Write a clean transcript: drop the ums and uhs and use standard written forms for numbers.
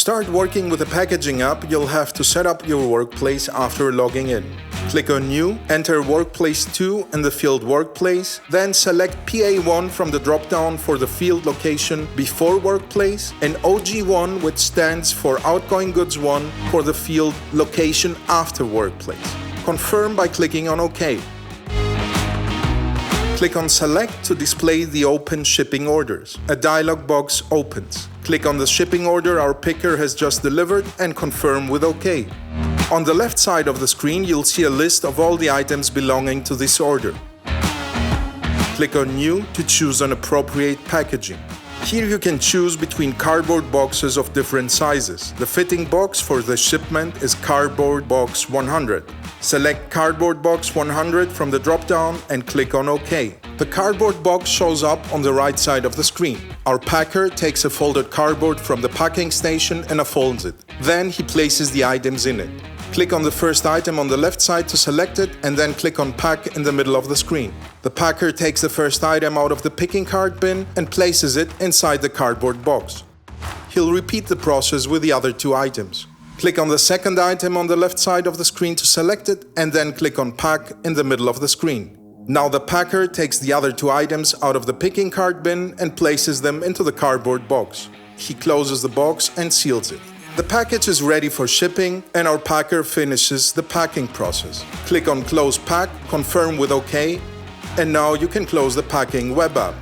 To start working with the packaging app, you'll have to set up your workplace after logging in. Click on New, enter Workplace 2 in the field Workplace, then select PA1 from the drop-down for the field location before Workplace, and OG1, which stands for Outgoing Goods 1, for the field location after Workplace. Confirm by clicking on OK. Click on Select to display the open shipping orders. A dialog box opens. Click on the shipping order our picker has just delivered and confirm with OK. On the left side of the screen, you'll see a list of all the items belonging to this order. Click on New to choose an appropriate packaging. Here you can choose between cardboard boxes of different sizes. The fitting box for the shipment is Cardboard Box 100. Select Cardboard Box 100 from the drop-down and click on OK. The cardboard box shows up on the right side of the screen. Our packer takes a folded cardboard from the packing station and unfolds it. Then he places the items in it. Click on the first item on the left side to select it and then click on Pack in the middle of the screen. The packer takes the first item out of the picking card bin and places it inside the cardboard box. He'll repeat the process with the other two items. Click on the second item on the left side of the screen to select it and then click on Pack in the middle of the screen. Now the packer takes the other two items out of the picking card bin and places them into the cardboard box. He closes the box and seals it. The package is ready for shipping and our packer finishes the packing process. Click on Close Pack, confirm with OK, and now you can close the packing web app.